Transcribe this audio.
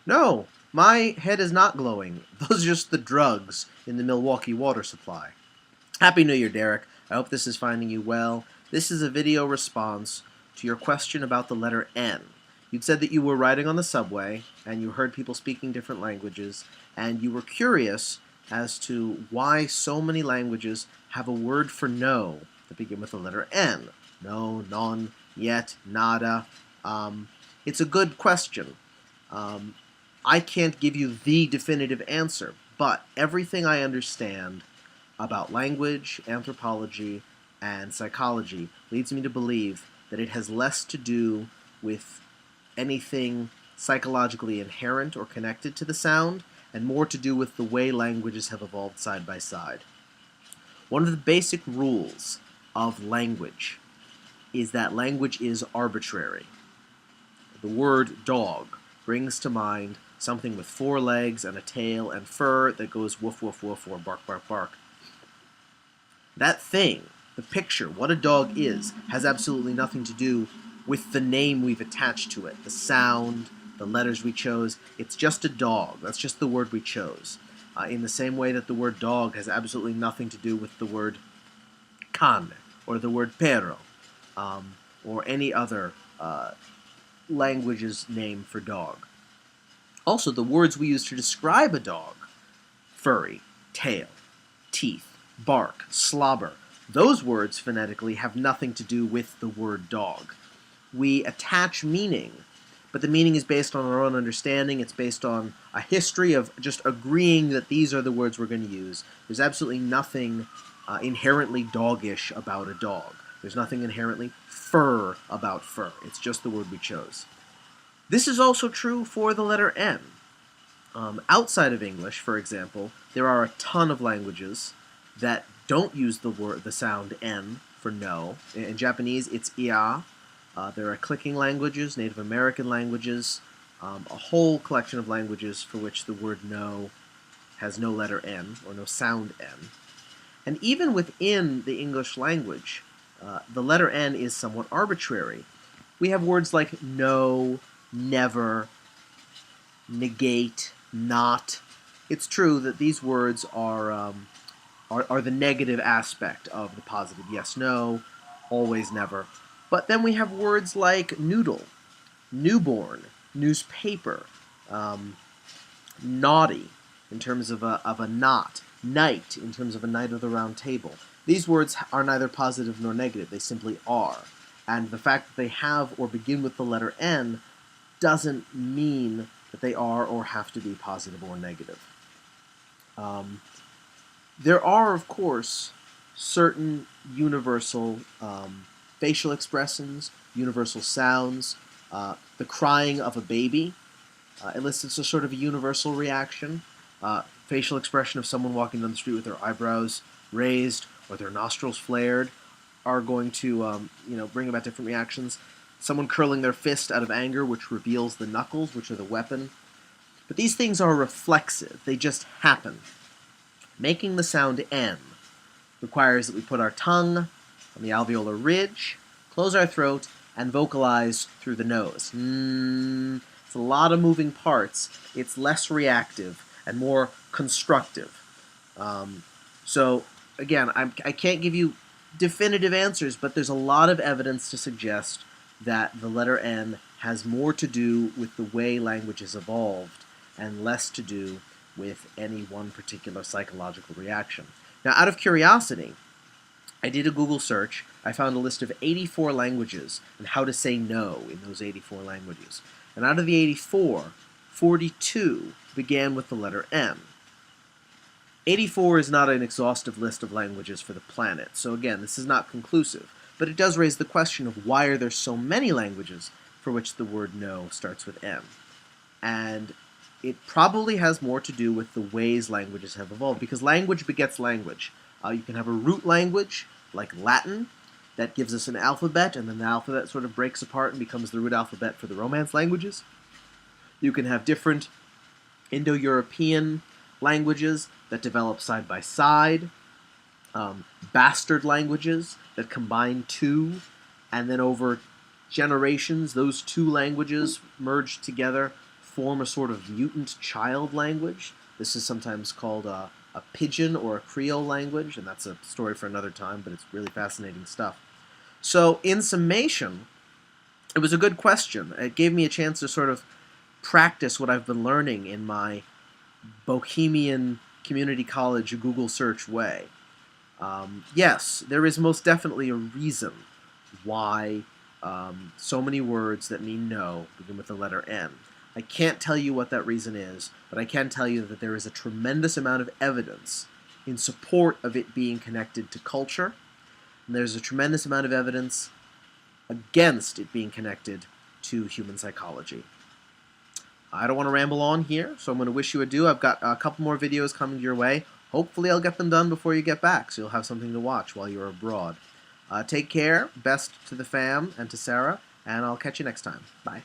No, my head is not glowing. Those are just the drugs in the Milwaukee water supply. Happy New Year, Derek. I hope this is finding you well. This is a video response to your question about the letter N. You'd said that you were riding on the subway and you heard people speaking different languages, and you were curious as to why so many languages have a word for no that begin with the letter N. No, none, yet, nada. It's a good question. Um, I can't give you the definitive answer, but everything I understand about language, anthropology, and psychology leads me to believe that it has less to do with anything psychologically inherent or connected to the sound, and more to do with the way languages have evolved side by side. One of the basic rules of language is that language is arbitrary. The word dog brings to mind something with four legs and a tail and fur that goes woof woof woof or bark bark bark. That thing, the picture, what a dog is, has absolutely nothing to do with the name we've attached to it, the sound, the letters we chose. It's just a dog. That's just the word we chose. In the same way that the word dog has absolutely nothing to do with the word cane or the word perro or any other language's name for dog. Also, the words we use to describe a dog, furry, tail, teeth, bark, slobber, those words phonetically have nothing to do with the word dog. We attach meaning, but the meaning is based on our own understanding. It's based on a history of just agreeing that these are the words we're going to use. There's absolutely nothing inherently doggish about a dog. There's nothing inherently fur about fur. It's just the word we chose. This is also true for the letter N. Outside of English, for example, there are a ton of languages that don't use the sound N for no. In Japanese, it's ia. There are clicking languages, Native American languages, a whole collection of languages for which the word no has no letter N, or no sound N. And even within the English language, the letter N is somewhat arbitrary. We have words like no, never, negate, not. It's true that these words are the negative aspect of the positive yes, no, always, never. But then we have words like noodle, newborn, newspaper, naughty in terms of a knot, night in terms of a night of the round table. These words are neither positive nor negative, they simply are. And the fact that they have or begin with the letter N doesn't mean that they are or have to be positive or negative. There are, of course, certain universal facial expressions, universal sounds. The crying of a baby elicits a sort of a universal reaction. Facial expression of someone walking down the street with their eyebrows raised or their nostrils flared are going to bring about different reactions. Someone curling their fist out of anger, which reveals the knuckles, which are the weapon. But these things are reflexive. They just happen. Making the sound N requires that we put our tongue on the alveolar ridge, close our throat, and vocalize through the nose. It's a lot of moving parts. It's less reactive and more constructive. So, again, I can't give you definitive answers, but there's a lot of evidence to suggest that the letter N has more to do with the way language has evolved and less to do with any one particular psychological reaction. Now, out of curiosity, I did a Google search. I found a list of 84 languages and how to say no in those 84 languages. And out of the 84, 42 began with the letter N. 84 is not an exhaustive list of languages for the planet, so again, this is not conclusive, but it does raise the question of why are there so many languages for which the word no starts with N. And it probably has more to do with the ways languages have evolved, because language begets language. You can have a root language, like Latin, that gives us an alphabet, and then the alphabet sort of breaks apart and becomes the root alphabet for the Romance languages. You can have different Indo-European languages that develop side by side, bastard languages that combine two, and then over generations, those two languages merge together, form a sort of mutant child language. This is sometimes called a pidgin or a Creole language, and that's a story for another time, but it's really fascinating stuff. So, in summation, it was a good question. It gave me a chance to sort of practice what I've been learning in my bohemian community college Google search way. Yes, there is most definitely a reason why so many words that mean no begin with the letter N. I can't tell you what that reason is, but I can tell you that there is a tremendous amount of evidence in support of it being connected to culture, and there's a tremendous amount of evidence against it being connected to human psychology. I don't want to ramble on here, so I'm going to wish you adieu. I've got a couple more videos coming your way. Hopefully I'll get them done before you get back, so you'll have something to watch while you're abroad. Take care, best to the fam and to Sarah, and I'll catch you next time. Bye.